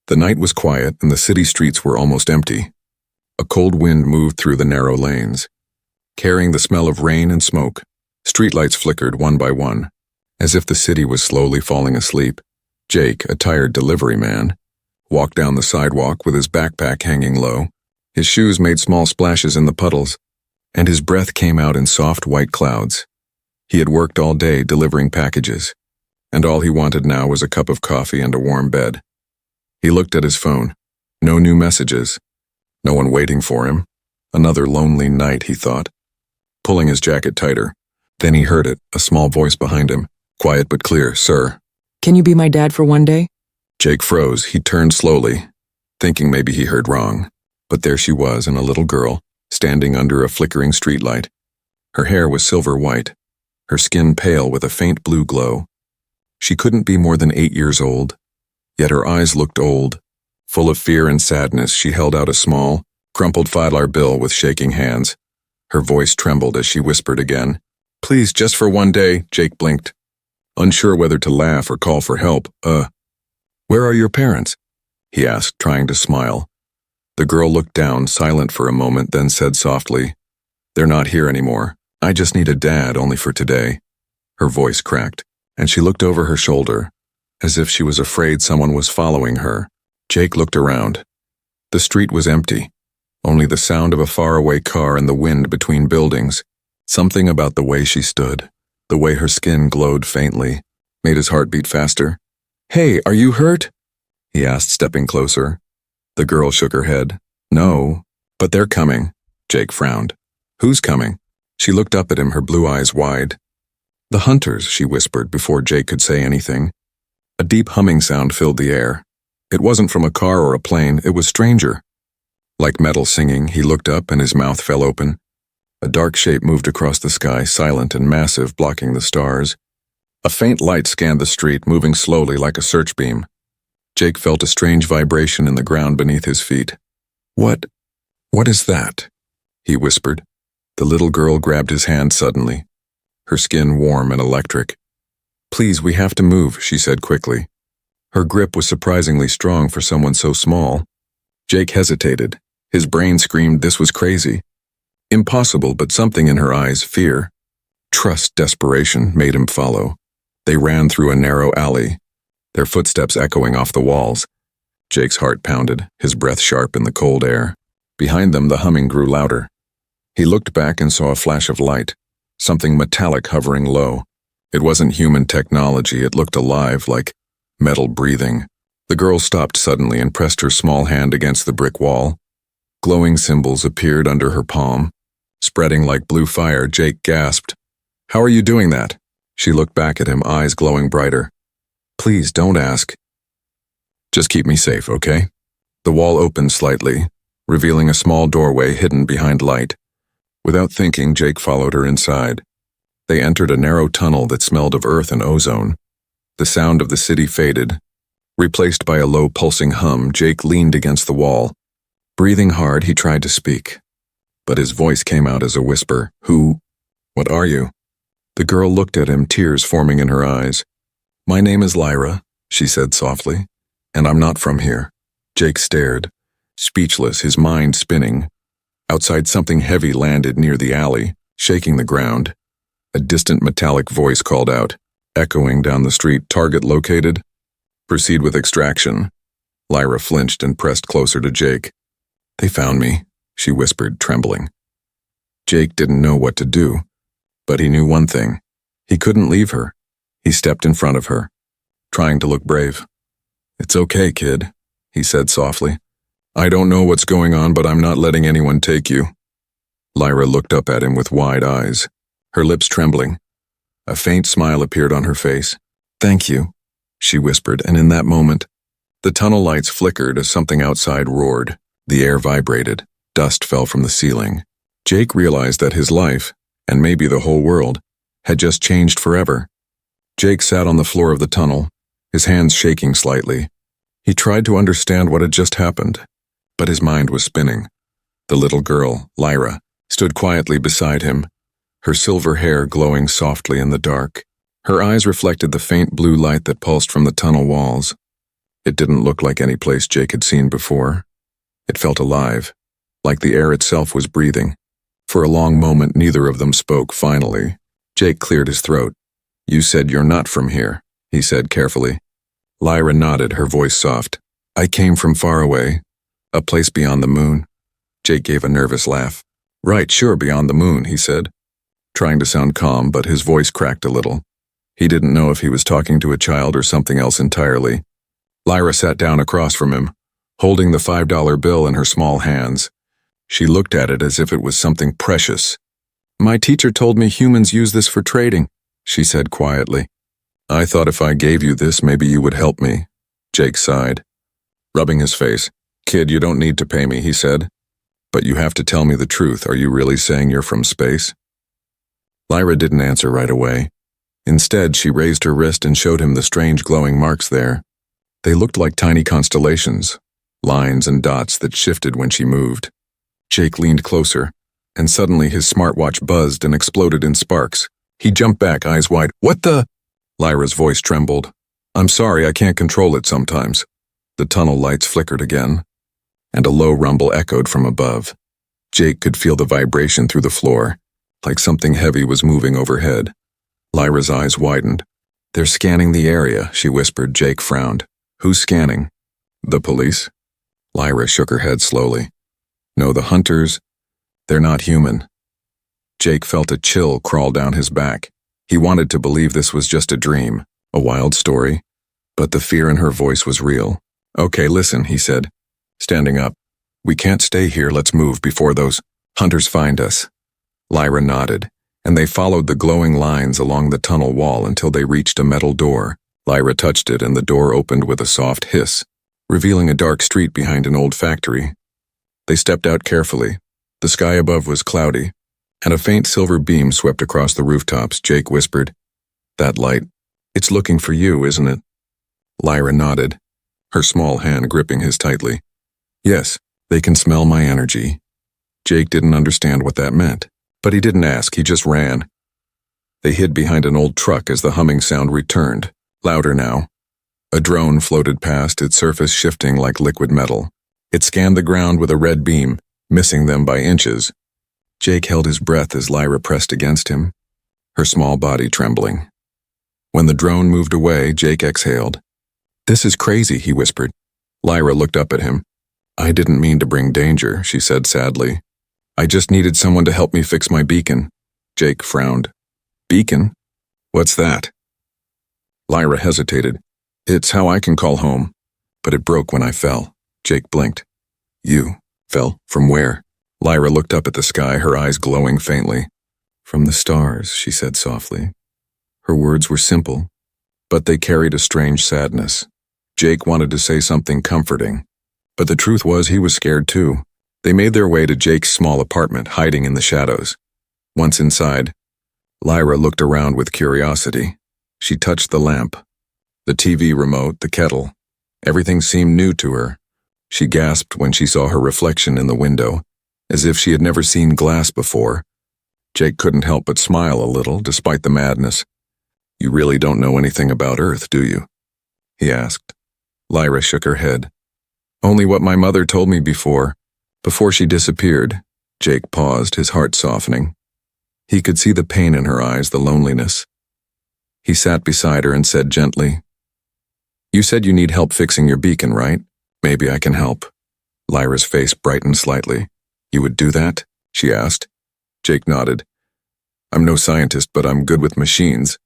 The night was quiet and the city streets were almost empty. A cold wind moved through the narrow lanes, carrying the smell of rain and smoke. Streetlights flickered one by one, as if the city was slowly falling asleep. Jake, a tired delivery man, walked down the sidewalk with his backpack hanging low. His shoes made small splashes in the puddles, and his breath came out in soft white clouds. He had worked all day delivering packages, and all he wanted now was a cup of coffee and a warm bed. He looked at his phone. No new messages. No one waiting for him. Another lonely night, he thought, pulling his jacket tighter. Then he heard it, a small voice behind him. Quiet but clear. "Sir." "Can you be my dad for one day?" Jake froze. He turned slowly, thinking maybe he heard wrong. But there she was, in a little girl, standing under a flickering streetlight. Her hair was silver white, her skin pale with a faint blue glow. She couldn't be more than 8 years old, yet her eyes looked old. Full of fear and sadness, she held out a small, crumpled $5 bill with shaking hands. Her voice trembled as she whispered again. "Please, just for one day." Jake blinked, unsure whether to laugh or call for help. Where are your parents?" he asked, trying to smile. The girl looked down, silent for a moment, then said softly, "They're not here anymore. I just need a dad, only for today." Her voice cracked, and she looked over her shoulder, as if she was afraid someone was following her. Jake looked around. The street was empty, only the sound of a faraway car and the wind between buildings. Something about the way she stood, the way her skin glowed faintly, made his heart beat faster. "Hey, are you hurt?" he asked, stepping closer. The girl shook her head. "No, but they're coming." Jake frowned. "Who's coming?" She looked up at him, her blue eyes wide. "The hunters," she whispered before Jake could say anything. A deep humming sound filled the air. It wasn't from a car or a plane, it was stranger. Like metal singing, he looked up and his mouth fell open. A dark shape moved across the sky, silent and massive, blocking the stars. A faint light scanned the street, moving slowly like a search beam. Jake felt a strange vibration in the ground beneath his feet. What is that?" he whispered. The little girl grabbed his hand suddenly, her skin warm and electric. "Please, we have to move," she said quickly. Her grip was surprisingly strong for someone so small. Jake hesitated. His brain screamed this was crazy. Impossible, but something in her eyes, fear, trust, desperation, made him follow. They ran through a narrow alley, their footsteps echoing off the walls. Jake's heart pounded, his breath sharp in the cold air. Behind them, the humming grew louder. He looked back and saw a flash of light, something metallic hovering low. It wasn't human technology, it looked alive, like metal breathing. The girl stopped suddenly and pressed her small hand against the brick wall. Glowing symbols appeared under her palm. Spreading like blue fire, Jake gasped. "How are you doing that?" She looked back at him, eyes glowing brighter. "Please, don't ask. Just keep me safe, okay?" The wall opened slightly, revealing a small doorway hidden behind light. Without thinking, Jake followed her inside. They entered a narrow tunnel that smelled of earth and ozone. The sound of the city faded. Replaced by a low pulsing hum, Jake leaned against the wall. Breathing hard, he tried to speak, but his voice came out as a whisper. What are you?" The girl looked at him, tears forming in her eyes. "My name is Lyra," she said softly, "and I'm not from here." Jake stared, speechless, his mind spinning. Outside, something heavy landed near the alley, shaking the ground. A distant metallic voice called out, echoing down the street, "Target located. Proceed with extraction." Lyra flinched and pressed closer to Jake. "They found me," she whispered, trembling. Jake didn't know what to do, but he knew one thing. He couldn't leave her. He stepped in front of her, trying to look brave. "It's okay, kid," he said softly. "I don't know what's going on, but I'm not letting anyone take you." Lyra looked up at him with wide eyes, her lips trembling. A faint smile appeared on her face. "Thank you," she whispered, and in that moment, the tunnel lights flickered as something outside roared. The air vibrated. Dust fell from the ceiling. Jake realized that his life, and maybe the whole world, had just changed forever. Jake sat on the floor of the tunnel, his hands shaking slightly. He tried to understand what had just happened, but his mind was spinning. The little girl, Lyra, stood quietly beside him, her silver hair glowing softly in the dark. Her eyes reflected the faint blue light that pulsed from the tunnel walls. It didn't look like any place Jake had seen before. It felt alive, like the air itself was breathing. For a long moment, neither of them spoke. Finally, Jake cleared his throat. "You said you're not from here," he said carefully. Lyra nodded, her voice soft. "I came from far away, a place beyond the moon." Jake gave a nervous laugh. "Right, sure, beyond the moon," he said, trying to sound calm, but his voice cracked a little. He didn't know if he was talking to a child or something else entirely. Lyra sat down across from him, holding the $5 bill in her small hands. She looked at it as if it was something precious. "My teacher told me humans use this for trading," she said quietly. "I thought if I gave you this, maybe you would help me," Jake sighed, rubbing his face. "Kid, you don't need to pay me," he said. "But you have to tell me the truth. Are you really saying you're from space?" Lyra didn't answer right away. Instead, she raised her wrist and showed him the strange glowing marks there. They looked like tiny constellations, lines and dots that shifted when she moved. Jake leaned closer, and suddenly his smartwatch buzzed and exploded in sparks. He jumped back, eyes wide. "What the?" Lyra's voice trembled. "I'm sorry, I can't control it sometimes." The tunnel lights flickered again, and a low rumble echoed from above. Jake could feel the vibration through the floor, like something heavy was moving overhead. Lyra's eyes widened. "They're scanning the area," she whispered. Jake frowned. "Who's scanning?" "The police." Lyra shook her head slowly. "No, the hunters. They're not human." Jake felt a chill crawl down his back. He wanted to believe this was just a dream, a wild story, but the fear in her voice was real. "Okay, listen," he said, standing up. "We can't stay here. Let's move before those hunters find us." Lyra nodded, and they followed the glowing lines along the tunnel wall until they reached a metal door. Lyra touched it, and the door opened with a soft hiss, revealing a dark street behind an old factory. They stepped out carefully. The sky above was cloudy, and a faint silver beam swept across the rooftops. Jake whispered, "That light, it's looking for you, isn't it?" Lyra nodded, her small hand gripping his tightly. "Yes, they can smell my energy." Jake didn't understand what that meant, but he didn't ask, he just ran. They hid behind an old truck as the humming sound returned, louder now. A drone floated past, its surface shifting like liquid metal. It scanned the ground with a red beam, missing them by inches. Jake held his breath as Lyra pressed against him, her small body trembling. When the drone moved away, Jake exhaled. "This is crazy," he whispered. Lyra looked up at him. "I didn't mean to bring danger," she said sadly. "I just needed someone to help me fix my beacon." Jake frowned. "Beacon? What's that?" Lyra hesitated. "It's how I can call home, but it broke when I fell." Jake blinked. "You fell? From where?" Lyra looked up at the sky, her eyes glowing faintly. "From the stars," she said softly. Her words were simple, but they carried a strange sadness. Jake wanted to say something comforting, but the truth was he was scared too. They made their way to Jake's small apartment, hiding in the shadows. Once inside, Lyra looked around with curiosity. She touched the lamp, the TV remote, the kettle. Everything seemed new to her. She gasped when she saw her reflection in the window, as if she had never seen glass before. Jake couldn't help but smile a little, despite the madness. "You really don't know anything about Earth, do you?" he asked. Lyra shook her head. "Only what my mother told me before she disappeared." Jake paused, his heart softening. He could see the pain in her eyes, the loneliness. He sat beside her and said gently, "You said you need help fixing your beacon, right? Maybe I can help." Lyra's face brightened slightly. "You would do that?" she asked. Jake nodded. "I'm no scientist, but I'm good with machines."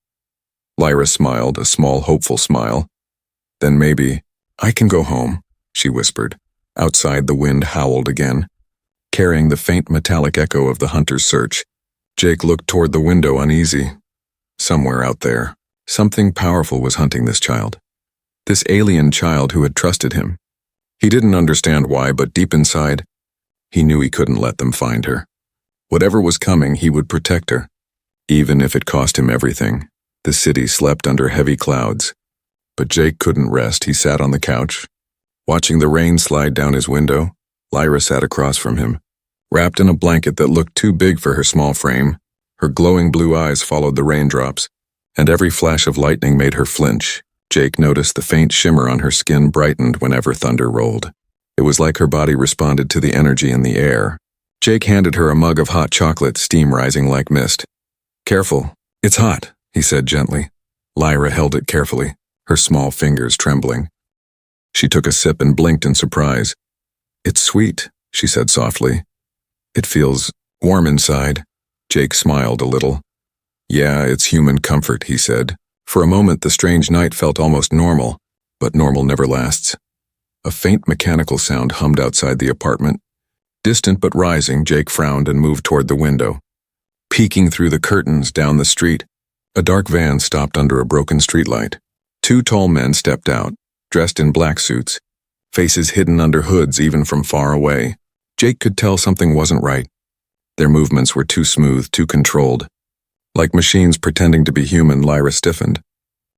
Lyra smiled, a small, hopeful smile. "Then maybe I can go home," she whispered. Outside, the wind howled again, carrying the faint metallic echo of the hunter's search. Jake looked toward the window, uneasy. Somewhere out there, something powerful was hunting this child. This alien child who had trusted him. He didn't understand why, but deep inside, he knew he couldn't let them find her. Whatever was coming, he would protect her, even if it cost him everything. The city slept under heavy clouds. But Jake couldn't rest. He sat on the couch, watching the rain slide down his window. Lyra sat across from him, wrapped in a blanket that looked too big for her small frame. Her glowing blue eyes followed the raindrops, and every flash of lightning made her flinch. Jake noticed the faint shimmer on her skin brightened whenever thunder rolled. It was like her body responded to the energy in the air. Jake handed her a mug of hot chocolate, steam rising like mist. "Careful, it's hot," he said gently. Lyra held it carefully, her small fingers trembling. She took a sip and blinked in surprise. "It's sweet," she said softly. "It feels warm inside." Jake smiled a little. "Yeah, it's human comfort," he said. For a moment the strange night felt almost normal, but normal never lasts. A faint mechanical sound hummed outside the apartment. Distant but rising, Jake frowned and moved toward the window. Peeking through the curtains down the street, a dark van stopped under a broken streetlight. Two tall men stepped out, dressed in black suits, faces hidden under hoods even from far away. Jake could tell something wasn't right. Their movements were too smooth, too controlled. Like machines pretending to be human, Lyra stiffened.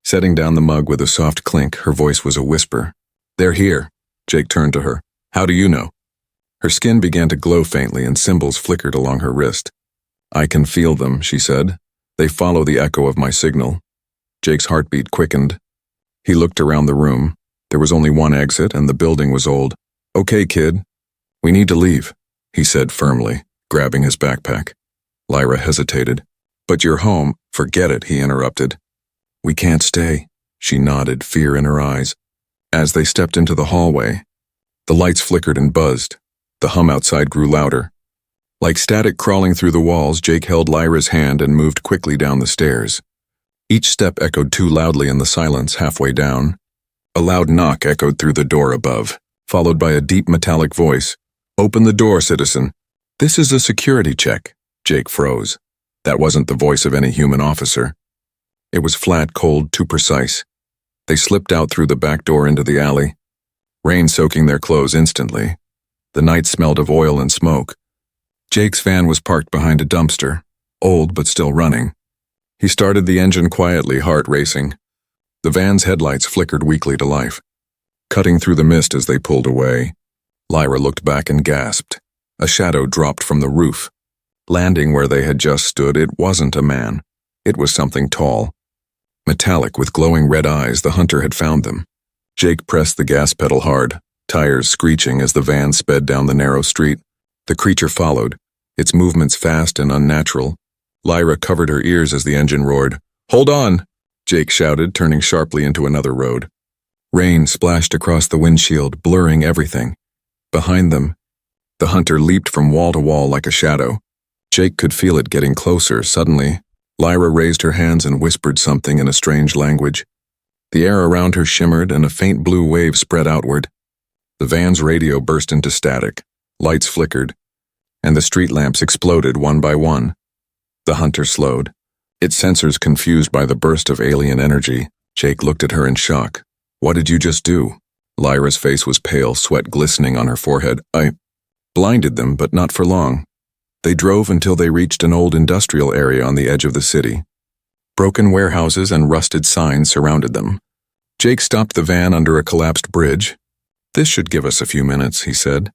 Setting down the mug with a soft clink, her voice was a whisper. "They're here." Jake turned to her. "How do you know?" Her skin began to glow faintly and symbols flickered along her wrist. "I can feel them," she said. "They follow the echo of my signal." Jake's heartbeat quickened. He looked around the room. There was only one exit and the building was old. "Okay, kid. We need to leave," he said firmly, grabbing his backpack. Lyra hesitated. "But you're home." "Forget it," he interrupted. "We can't stay." She nodded, fear in her eyes. As they stepped into the hallway, the lights flickered and buzzed. The hum outside grew louder. Like static crawling through the walls, Jake held Lyra's hand and moved quickly down the stairs. Each step echoed too loudly in the silence halfway down. A loud knock echoed through the door above, followed by a deep metallic voice. "Open the door, citizen." "This is a security check." Jake froze. That wasn't the voice of any human officer. It was flat, cold, too precise. They slipped out through the back door into the alley, rain soaking their clothes instantly. The night smelled of oil and smoke. Jake's van was parked behind a dumpster, old but still running. He started the engine quietly, heart racing. The van's headlights flickered weakly to life, cutting through the mist as they pulled away. Lyra looked back and gasped. A shadow dropped from the roof. Landing where they had just stood, it wasn't a man. It was something tall. Metallic with glowing red eyes, the hunter had found them. Jake pressed the gas pedal hard, tires screeching as the van sped down the narrow street. The creature followed, its movements fast and unnatural. Lyra covered her ears as the engine roared. "Hold on!" Jake shouted, turning sharply into another road. Rain splashed across the windshield, blurring everything. Behind them, the hunter leaped from wall to wall like a shadow. Jake could feel it getting closer. Suddenly, Lyra raised her hands and whispered something in a strange language. The air around her shimmered and a faint blue wave spread outward. The van's radio burst into static, lights flickered, and the street lamps exploded one by one. The hunter slowed, its sensors confused by the burst of alien energy. Jake looked at her in shock. "What did you just do?" Lyra's face was pale, sweat glistening on her forehead. "I blinded them, but not for long." They drove until they reached an old industrial area on the edge of the city. Broken warehouses and rusted signs surrounded them. Jake stopped the van under a collapsed bridge. "This should give us a few minutes," he said.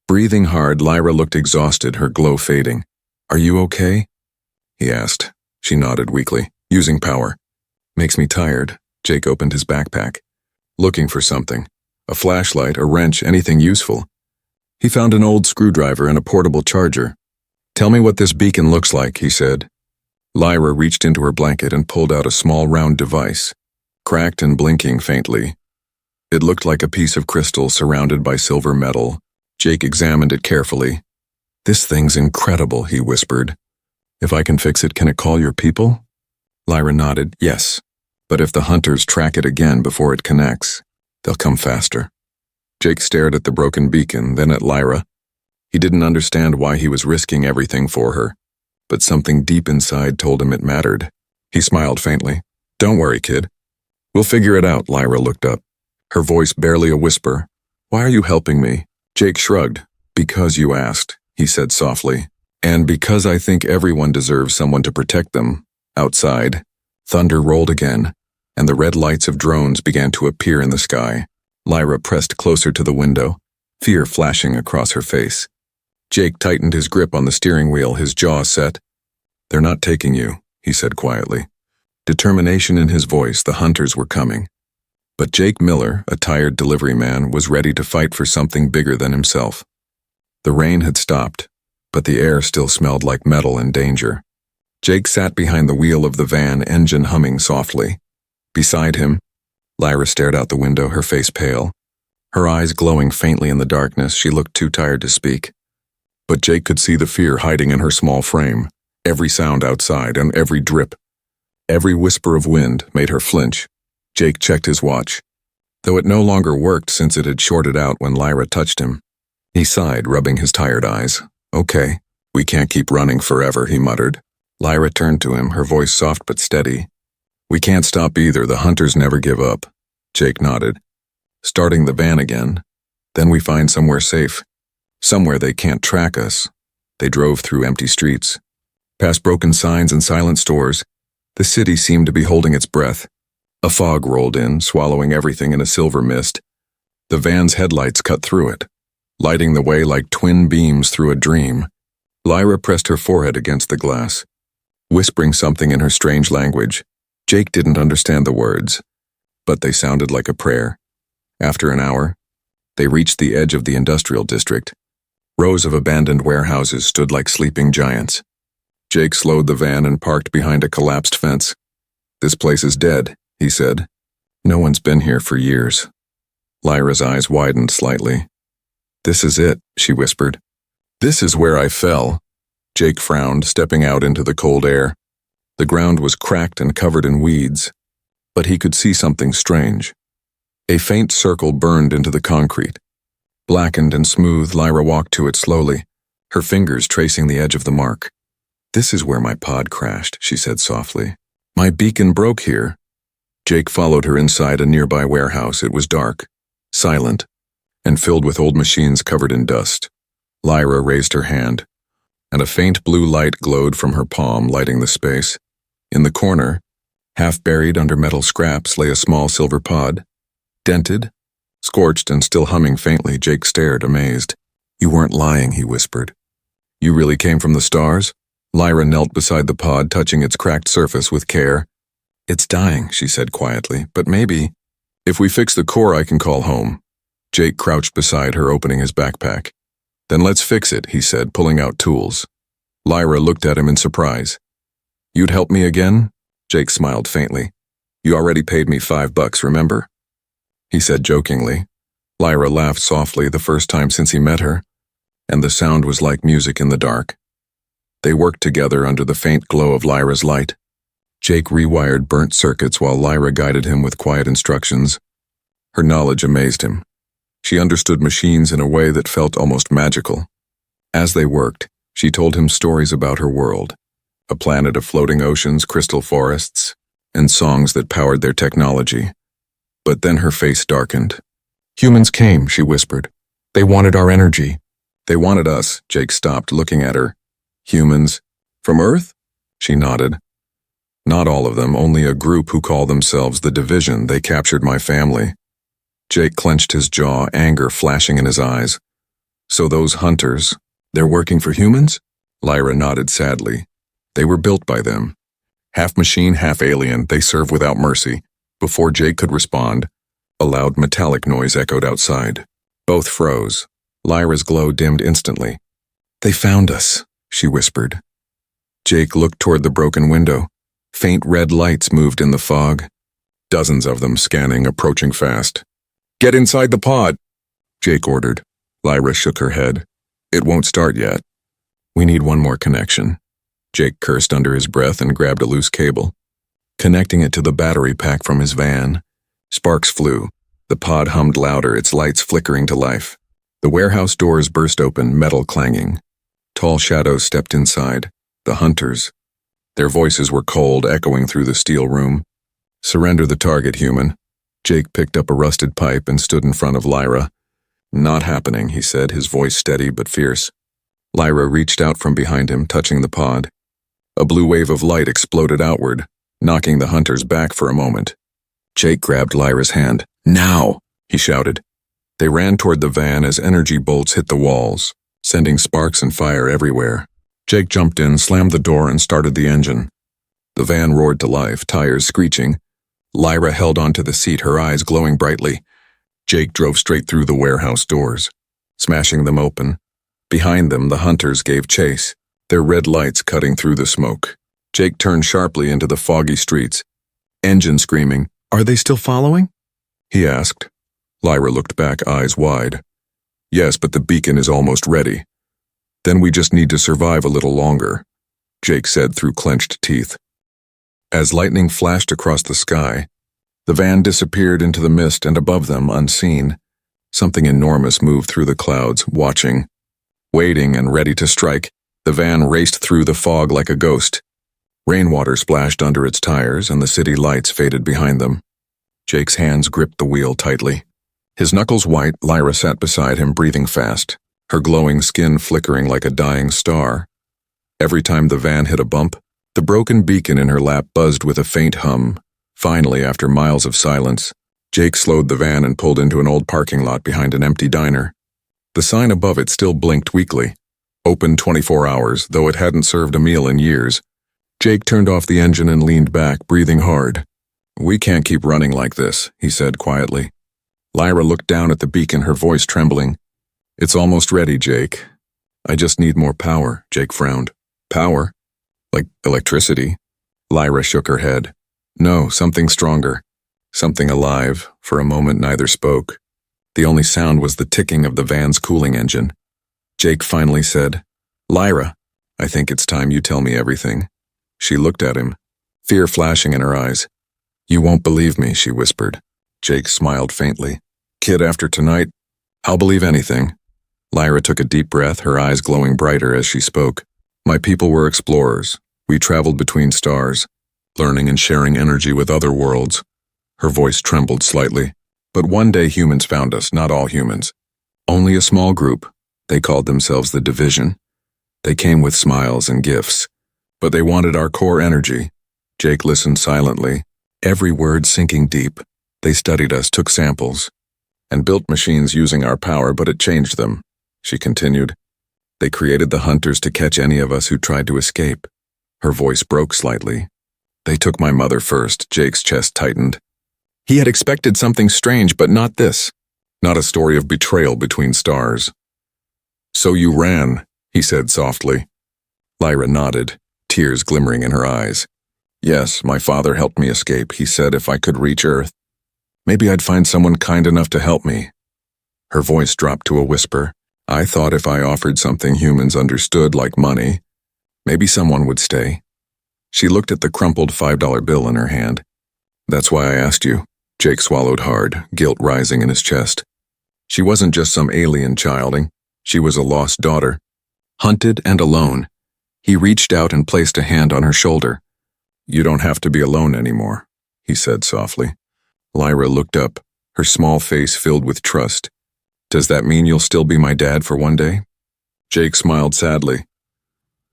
Breathing hard, Lyra looked exhausted, her glow fading. "Are you okay?" he asked. She nodded weakly. "Using power. Makes me tired." Jake opened his backpack, looking for something. A flashlight, a wrench, anything useful. He found an old screwdriver and a portable charger. "Tell me what this beacon looks like," he said. Lyra reached into her blanket and pulled out a small round device, cracked and blinking faintly. It looked like a piece of crystal surrounded by silver metal. Jake examined it carefully. "This thing's incredible," he whispered. "If I can fix it, can it call your people?" Lyra nodded. "Yes, but if the hunters track it again before it connects, they'll come faster." Jake stared at the broken beacon, then at Lyra. He didn't understand why he was risking everything for her, but something deep inside told him it mattered. He smiled faintly. "Don't worry, kid. We'll figure it out." Lyra looked up, her voice barely a whisper. "Why are you helping me?" Jake shrugged. "Because you asked," he said softly. "And because I think everyone deserves someone to protect them." Outside, thunder rolled again, and the red lights of drones began to appear in the sky. Lyra pressed closer to the window, fear flashing across her face. Jake tightened his grip on the steering wheel, his jaw set. "They're not taking you," he said quietly. Determination in his voice, the hunters were coming. But Jake Miller, a tired delivery man, was ready to fight for something bigger than himself. The rain had stopped, but the air still smelled like metal and danger. Jake sat behind the wheel of the van, engine humming softly. Beside him, Lyra stared out the window, her face pale. Her eyes glowing faintly in the darkness, she looked too tired to speak. But Jake could see the fear hiding in her small frame. Every sound outside and every drip, every whisper of wind made her flinch. Jake checked his watch, though it no longer worked since it had shorted out when Lyra touched him. He sighed, rubbing his tired eyes. "Okay, we can't keep running forever," he muttered. Lyra turned to him, her voice soft but steady. "We can't stop either, the hunters never give up." Jake nodded. "Starting the van again. Then we find somewhere safe. Somewhere they can't track us." They drove through empty streets. Past broken signs and silent stores, the city seemed to be holding its breath. A fog rolled in, swallowing everything in a silver mist. The van's headlights cut through it, lighting the way like twin beams through a dream. Lyra pressed her forehead against the glass, whispering something in her strange language. Jake didn't understand the words, but they sounded like a prayer. After an hour, they reached the edge of the industrial district. Rows of abandoned warehouses stood like sleeping giants. Jake slowed the van and parked behind a collapsed fence. "This place is dead," he said. "No one's been here for years." Lyra's eyes widened slightly. "This is it," she whispered. "This is where I fell." Jake frowned, stepping out into the cold air. The ground was cracked and covered in weeds, but he could see something strange. A faint circle burned into the concrete. Blackened and smooth, Lyra walked to it slowly, her fingers tracing the edge of the mark. "This is where my pod crashed," she said softly. "My beacon broke here." Jake followed her inside a nearby warehouse. It was dark, silent, and filled with old machines covered in dust. Lyra raised her hand, and a faint blue light glowed from her palm, lighting the space. In the corner, half buried under metal scraps, lay a small silver pod. Dented, scorched, and still humming faintly. Jake stared, amazed. "You weren't lying," he whispered. "You really came from the stars?" Lyra knelt beside the pod, touching its cracked surface with care. "It's dying," she said quietly, "but maybe, if we fix the core, I can call home." Jake crouched beside her, opening his backpack. "Then let's fix it," he said, pulling out tools. Lyra looked at him in surprise. "You'd help me again?" Jake smiled faintly. "You already paid me $5, remember?" he said jokingly. Lyra laughed softly, the first time since he met her, and the sound was like music in the dark. They worked together under the faint glow of Lyra's light. Jake rewired burnt circuits while Lyra guided him with quiet instructions. Her knowledge amazed him. She understood machines in a way that felt almost magical. As they worked, she told him stories about her world, a planet of floating oceans, crystal forests, and songs that powered their technology. But then her face darkened. "Humans came," she whispered. "They wanted our energy." "They wanted us." Jake stopped, looking at her. "Humans? From Earth?" She nodded. "Not all of them, only a group who call themselves the Division. They captured my family." Jake clenched his jaw, anger flashing in his eyes. "So those hunters, they're working for humans?" Lyra nodded sadly. "They were built by them. Half machine, half alien, they serve without mercy." Before Jake could respond, a loud metallic noise echoed outside. Both froze. Lyra's glow dimmed instantly. "They found us," she whispered. Jake looked toward the broken window. Faint red lights moved in the fog. Dozens of them scanning, approaching fast. "Get inside the pod," Jake ordered. Lyra shook her head. "It won't start yet." "We need one more connection." Jake cursed under his breath and grabbed a loose cable, connecting it to the battery pack from his van. Sparks flew. The pod hummed louder, its lights flickering to life. The warehouse doors burst open, metal clanging. Tall shadows stepped inside. The hunters. Their voices were cold, echoing through the steel room. "Surrender the target, human." Jake picked up a rusted pipe and stood in front of Lyra. "Not happening," he said, his voice steady but fierce. Lyra reached out from behind him, touching the pod. A blue wave of light exploded outward, knocking the hunters back for a moment. Jake grabbed Lyra's hand. "Now!" he shouted. They ran toward the van as energy bolts hit the walls, sending sparks and fire everywhere. Jake jumped in, slammed the door, and started the engine. The van roared to life, tires screeching, Lyra held onto the seat, her eyes glowing brightly. Jake drove straight through the warehouse doors, smashing them open. Behind them, the hunters gave chase, their red lights cutting through the smoke. Jake turned sharply into the foggy streets, engine screaming. "Are they still following?" he asked. Lyra looked back, eyes wide. "Yes, but the beacon is almost ready. Then we just need to survive a little longer," Jake said through clenched teeth. As lightning flashed across the sky, the van disappeared into the mist, and above them, unseen, something enormous moved through the clouds, watching. Waiting and ready to strike, the van raced through the fog like a ghost. Rainwater splashed under its tires, and the city lights faded behind them. Jake's hands gripped the wheel tightly. His knuckles white, Lyra sat beside him, breathing fast, her glowing skin flickering like a dying star. Every time the van hit a bump, the broken beacon in her lap buzzed with a faint hum. Finally, after miles of silence, Jake slowed the van and pulled into an old parking lot behind an empty diner. The sign above it still blinked weakly, open 24 hours, though it hadn't served a meal in years. Jake turned off the engine and leaned back, breathing hard. "We can't keep running like this," he said quietly. Lyra looked down at the beacon, her voice trembling. "It's almost ready, Jake. I just need more power," Jake frowned. "Power? Like electricity?" Lyra shook her head. "No, something stronger. Something alive." For a moment, neither spoke. The only sound was the ticking of the van's cooling engine. Jake finally said, "Lyra, I think it's time you tell me everything." She looked at him, fear flashing in her eyes. "You won't believe me," she whispered. Jake smiled faintly. "Kid, after tonight, I'll believe anything." Lyra took a deep breath, her eyes glowing brighter as she spoke. "My people were explorers. We traveled between stars, learning and sharing energy with other worlds." Her voice trembled slightly. "But one day humans found us, not all humans. Only a small group. They called themselves the Division. They came with smiles and gifts. But they wanted our core energy." Jake listened silently, every word sinking deep. "They studied us, took samples, and built machines using our power, but it changed them," she continued. "They created the hunters to catch any of us who tried to escape." Her voice broke slightly. "They took my mother first." Jake's chest tightened. He had expected something strange, but not this. Not a story of betrayal between stars. "So you ran," he said softly. Lyra nodded, tears glimmering in her eyes. "Yes, my father helped me escape. He said if I could reach Earth, maybe I'd find someone kind enough to help me." Her voice dropped to a whisper. "I thought if I offered something humans understood, like money, maybe someone would stay." She looked at the crumpled $5 bill in her hand. "That's why I asked you." Jake swallowed hard, guilt rising in his chest. She wasn't just some alien childing. She was a lost daughter. Hunted and alone. He reached out and placed a hand on her shoulder. "You don't have to be alone anymore," he said softly. Lyra looked up, her small face filled with trust. "Does that mean you'll still be my dad for one day?" Jake smiled sadly.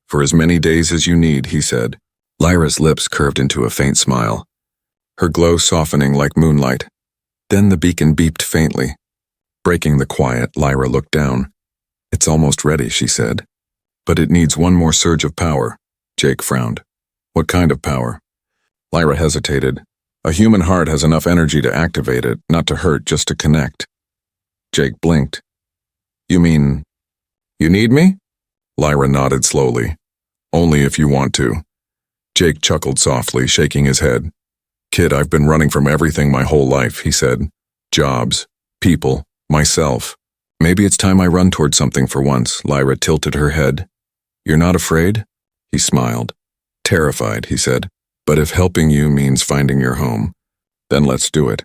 "For as many days as you need," he said. Lyra's lips curved into a faint smile, her glow softening like moonlight. Then the beacon beeped faintly. Breaking the quiet, Lyra looked down. "It's almost ready," she said. "But it needs one more surge of power." Jake frowned. "What kind of power?" Lyra hesitated. "A human heart has enough energy to activate it, not to hurt, just to connect." Jake blinked. "You mean, you need me?" Lyra nodded slowly. "Only if you want to." Jake chuckled softly, shaking his head. "Kid, I've been running from everything my whole life," he said. "Jobs, people, myself. Maybe it's time I run toward something for once." Lyra tilted her head. "You're not afraid?" He smiled. "Terrified," he said. "But if helping you means finding your home, then let's do it."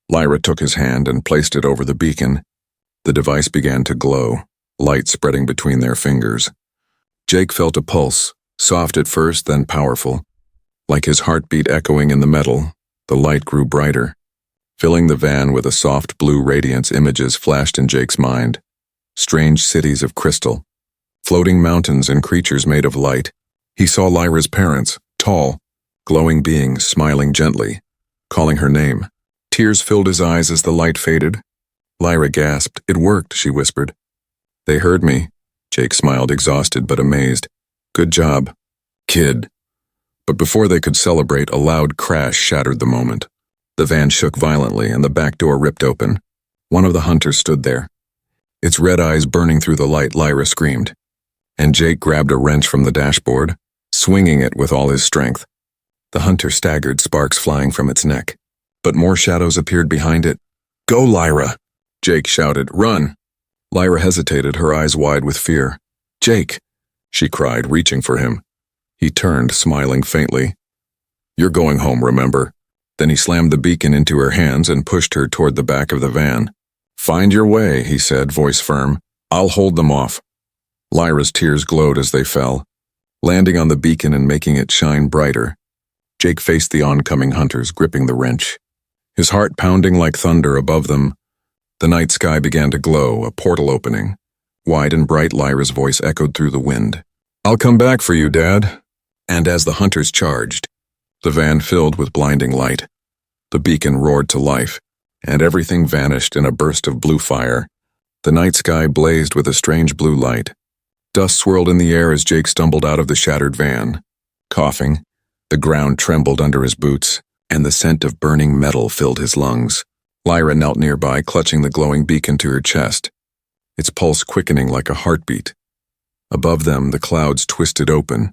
Lyra took his hand and placed it over the beacon. The device began to glow, light spreading between their fingers. Jake felt a pulse, soft at first, then powerful. Like his heartbeat echoing in the metal, the light grew brighter. Filling the van with a soft blue radiance, images flashed in Jake's mind. Strange cities of crystal, floating mountains and creatures made of light. He saw Lyra's parents, tall, glowing beings, smiling gently, calling her name. Tears filled his eyes as the light faded. Lyra gasped. "It worked," she whispered. "They heard me." Jake smiled, exhausted but amazed. "Good job, kid." But before they could celebrate, a loud crash shattered the moment. The van shook violently and the back door ripped open. One of the hunters stood there. Its red eyes burning through the light, Lyra screamed. And Jake grabbed a wrench from the dashboard, swinging it with all his strength. The hunter staggered, sparks flying from its neck. But more shadows appeared behind it. "Go, Lyra!" Jake shouted. "Run!" Lyra hesitated, her eyes wide with fear. "Jake!" she cried, reaching for him. He turned, smiling faintly. "You're going home, remember?" Then he slammed the beacon into her hands and pushed her toward the back of the van. "Find your way," he said, voice firm. "I'll hold them off." Lyra's tears glowed as they fell, landing on the beacon and making it shine brighter. Jake faced the oncoming hunters, gripping the wrench, his heart pounding like thunder above them. The night sky began to glow, a portal opening. Wide and bright, Lyra's voice echoed through the wind. "I'll come back for you, Dad." And as the hunters charged, the van filled with blinding light. The beacon roared to life, and everything vanished in a burst of blue fire. The night sky blazed with a strange blue light. Dust swirled in the air as Jake stumbled out of the shattered van. Coughing, the ground trembled under his boots, and the scent of burning metal filled his lungs. Lyra knelt nearby, clutching the glowing beacon to her chest, its pulse quickening like a heartbeat. Above them, the clouds twisted open,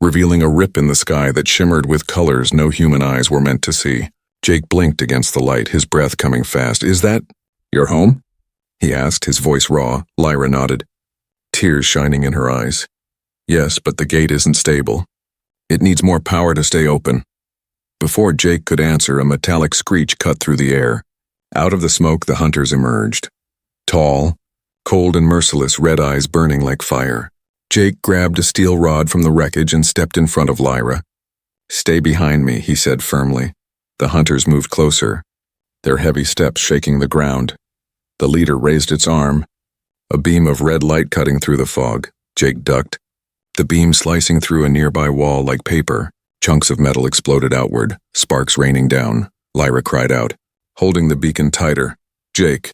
revealing a rip in the sky that shimmered with colors no human eyes were meant to see. Jake blinked against the light, his breath coming fast. "Is that your home?" he asked, his voice raw. Lyra nodded, tears shining in her eyes. "Yes, but the gate isn't stable. It needs more power to stay open." Before Jake could answer, a metallic screech cut through the air. Out of the smoke, the hunters emerged. Tall, cold and merciless, red eyes burning like fire. Jake grabbed a steel rod from the wreckage and stepped in front of Lyra. "Stay behind me," he said firmly. The hunters moved closer, their heavy steps shaking the ground. The leader raised its arm, a beam of red light cutting through the fog. Jake ducked, the beam slicing through a nearby wall like paper. Chunks of metal exploded outward, sparks raining down. Lyra cried out, holding the beacon tighter. "Jake,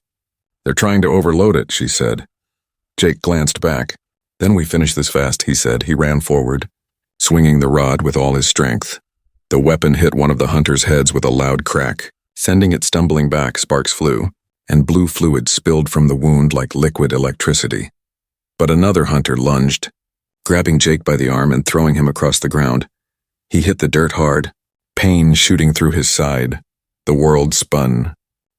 they're trying to overload it," she said. Jake glanced back. "Then we finish this fast," he said. He ran forward, swinging the rod with all his strength. The weapon hit one of the hunters' heads with a loud crack. Sending it stumbling back, sparks flew, and blue fluid spilled from the wound like liquid electricity. But another hunter lunged, grabbing Jake by the arm and throwing him across the ground. He hit the dirt hard, pain shooting through his side. The world spun,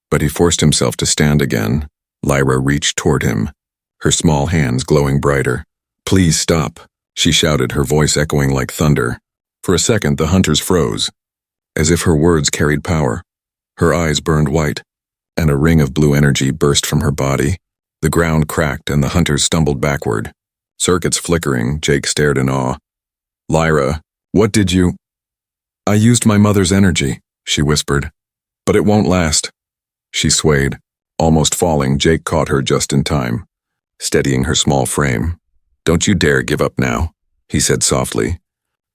but he forced himself to stand again. Lyra reached toward him, her small hands glowing brighter. "Please stop," she shouted, her voice echoing like thunder. For a second, the hunters froze, as if her words carried power. Her eyes burned white, and a ring of blue energy burst from her body. The ground cracked and the hunters stumbled backward. Circuits flickering, Jake stared in awe. "Lyra, what did you—" "I used my mother's energy," she whispered. "But it won't last." She swayed, almost falling. Jake caught her just in time, steadying her small frame. "Don't you dare give up now," he said softly.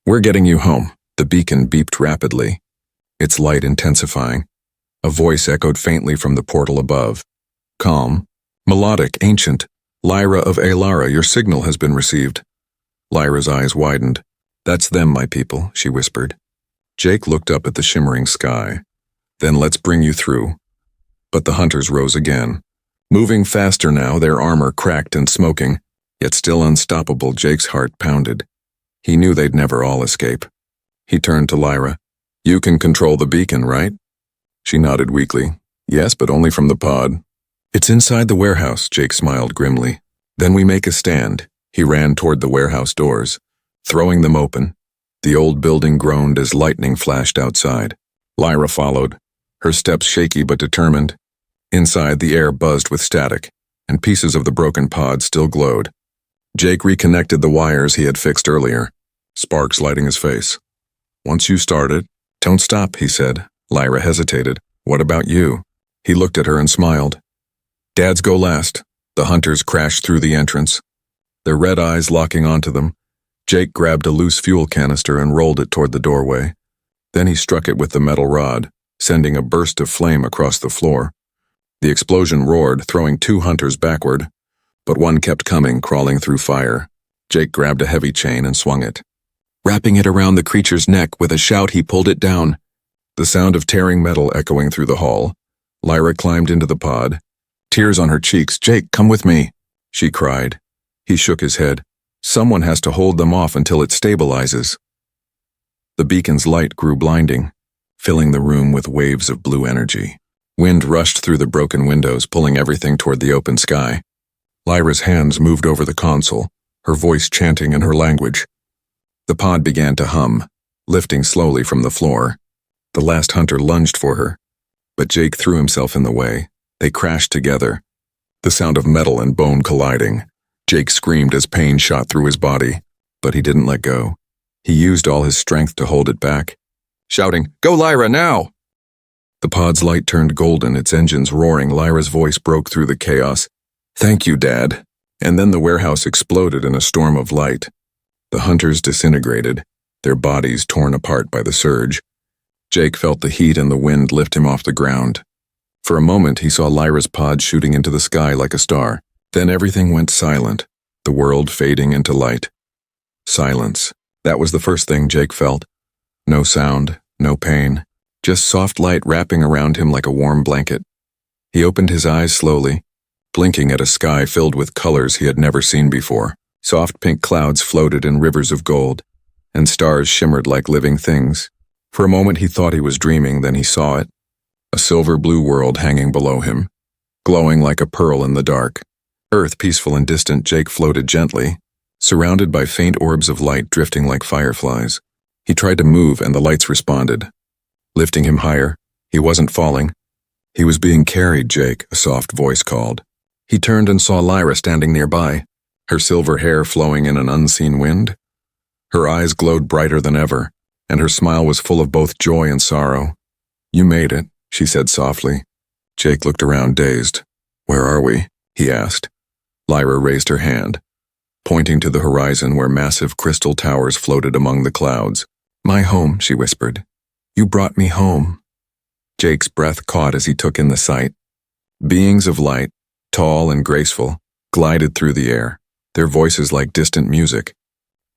"We're getting you home." The beacon beeped rapidly, its light intensifying. A voice echoed faintly from the portal above. Calm, melodic, ancient. "Lyra of Alara, your signal has been received." Lyra's eyes widened. "That's them, my people," she whispered. Jake looked up at the shimmering sky. "Then let's bring you through." But the hunters rose again, moving faster now, their armor cracked and smoking, yet still unstoppable. Jake's heart pounded. He knew they'd never all escape. He turned to Lyra. "You can control the beacon, right?" She nodded weakly. "Yes, but only from the pod." "It's inside the warehouse," Jake smiled grimly. "Then we make a stand." He ran toward the warehouse doors, throwing them open. The old building groaned as lightning flashed outside. Lyra followed, her steps shaky but determined. Inside, the air buzzed with static, and pieces of the broken pod still glowed. Jake reconnected the wires he had fixed earlier, sparks lighting his face. "Once you start it, don't stop," he said. Lyra hesitated. "What about you?" He looked at her and smiled. "Dad's go last." The hunters crashed through the entrance, their red eyes locking onto them. Jake grabbed a loose fuel canister and rolled it toward the doorway. Then he struck it with the metal rod, sending a burst of flame across the floor. The explosion roared, throwing 2 hunters backward, but one kept coming, crawling through fire. Jake grabbed a heavy chain and swung it. Wrapping it around the creature's neck, with a shout he pulled it down. The sound of tearing metal echoing through the hall. Lyra climbed into the pod. Tears on her cheeks. "Jake, come with me," she cried. He shook his head. "Someone has to hold them off until it stabilizes." The beacon's light grew blinding, filling the room with waves of blue energy. Wind rushed through the broken windows, pulling everything toward the open sky. Lyra's hands moved over the console, her voice chanting in her language. The pod began to hum, lifting slowly from the floor. The last hunter lunged for her, but Jake threw himself in the way. They crashed together, the sound of metal and bone colliding. Jake screamed as pain shot through his body, but he didn't let go. He used all his strength to hold it back, shouting, "Go, Lyra, now!" The pod's light turned golden, its engines roaring. Lyra's voice broke through the chaos. "Thank you, Dad." And then the warehouse exploded in a storm of light. The hunters disintegrated, their bodies torn apart by the surge. Jake felt the heat and the wind lift him off the ground. For a moment, he saw Lyra's pod shooting into the sky like a star. Then everything went silent, the world fading into light. Silence. That was the first thing Jake felt. No sound, no pain, just soft light wrapping around him like a warm blanket. He opened his eyes slowly, blinking at a sky filled with colors he had never seen before. Soft pink clouds floated in rivers of gold, and stars shimmered like living things. For a moment he thought he was dreaming, then he saw it. A silver-blue world hanging below him, glowing like a pearl in the dark. Earth peaceful and distant, Jake floated gently, surrounded by faint orbs of light drifting like fireflies. He tried to move and the lights responded, lifting him higher. He wasn't falling. He was being carried, Jake, a soft voice called. He turned and saw Lyra standing nearby, her silver hair flowing in an unseen wind. Her eyes glowed brighter than ever, and her smile was full of both joy and sorrow. "You made it," she said softly. Jake looked around dazed. "Where are we?" he asked. Lyra raised her hand, pointing to the horizon where massive crystal towers floated among the clouds. "My home," she whispered. "You brought me home." Jake's breath caught as he took in the sight. Beings of light, tall and graceful, glided through the air, their voices like distant music.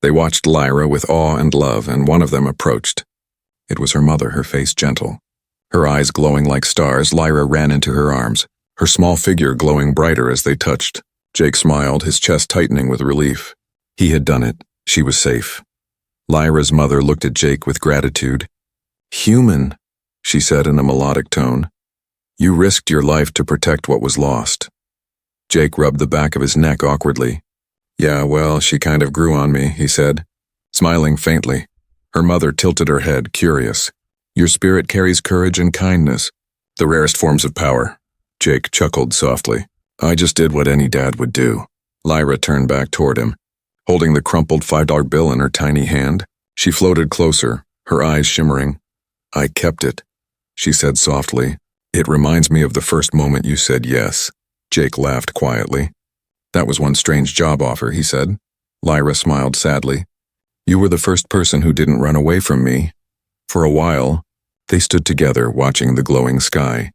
They watched Lyra with awe and love, and one of them approached. It was her mother, her face gentle. Her eyes glowing like stars, Lyra ran into her arms, her small figure glowing brighter as they touched. Jake smiled, his chest tightening with relief. He had done it. She was safe. Lyra's mother looked at Jake with gratitude. "Human," she said in a melodic tone. "You risked your life to protect what was lost." Jake rubbed the back of his neck awkwardly. "Yeah, well, she kind of grew on me," he said, smiling faintly. Her mother tilted her head, curious. "Your spirit carries courage and kindness, the rarest forms of power." Jake chuckled softly. "I just did what any dad would do." Lyra turned back toward him, holding the crumpled $5 bill in her tiny hand. She floated closer, her eyes shimmering. "I kept it," she said softly. "It reminds me of the first moment you said yes." Jake laughed quietly. "That was one strange job offer," he said. Lyra smiled sadly. "You were the first person who didn't run away from me." For a while, they stood together watching the glowing sky.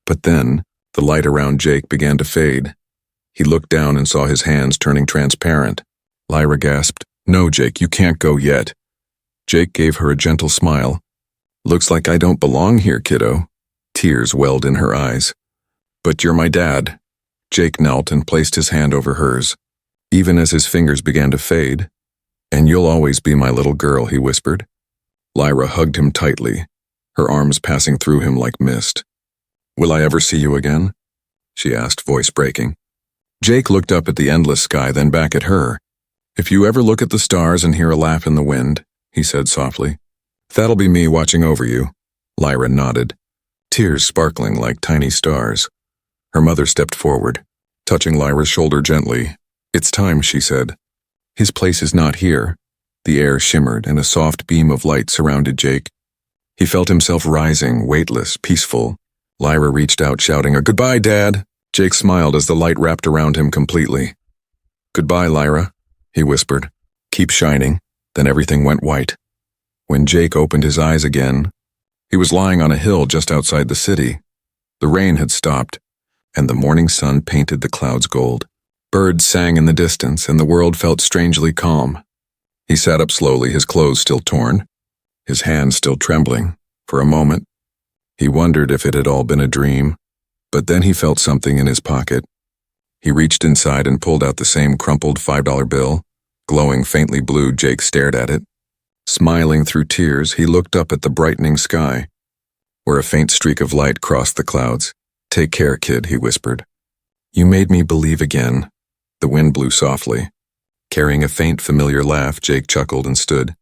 But then, the light around Jake began to fade. He looked down and saw his hands turning transparent. Lyra gasped, "No, Jake, you can't go yet." Jake gave her a gentle smile. "Looks like I don't belong here, kiddo." Tears welled in her eyes. "But you're my dad." Jake knelt and placed his hand over hers, even as his fingers began to fade. "And you'll always be my little girl," he whispered. Lyra hugged him tightly, her arms passing through him like mist. "Will I ever see you again?" she asked, voice breaking. Jake looked up at the endless sky, then back at her. "If you ever look at the stars and hear a laugh in the wind," he said softly, "that'll be me watching over you." Lyra nodded, tears sparkling like tiny stars. Her mother stepped forward, touching Lyra's shoulder gently. "It's time," she said. "His place is not here." The air shimmered, and a soft beam of light surrounded Jake. He felt himself rising, weightless, peaceful. Lyra reached out, shouting, "Goodbye, Dad!" Jake smiled as the light wrapped around him completely. "Goodbye, Lyra," he whispered. "Keep shining." Then everything went white. When Jake opened his eyes again, he was lying on a hill just outside the city. The rain had stopped, and the morning sun painted the clouds gold. Birds sang in the distance, and the world felt strangely calm. He sat up slowly, his clothes still torn, his hands still trembling. For a moment, he wondered if it had all been a dream, but then he felt something in his pocket. He reached inside and pulled out the same crumpled $5 bill. Glowing faintly blue, Jake stared at it. Smiling through tears, he looked up at the brightening sky, where a faint streak of light crossed the clouds. "Take care, kid," he whispered. "You made me believe again." The wind blew softly. Carrying a faint, familiar laugh, Jake chuckled and stood.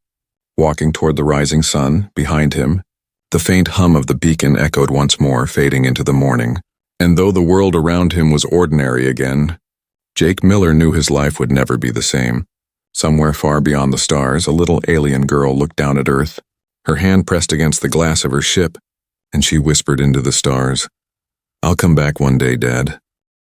Walking toward the rising sun, behind him, the faint hum of the beacon echoed once more, fading into the morning. And though the world around him was ordinary again, Jake Miller knew his life would never be the same. Somewhere far beyond the stars, a little alien girl looked down at Earth, her hand pressed against the glass of her ship, and she whispered into the stars, "I'll come back one day, Dad."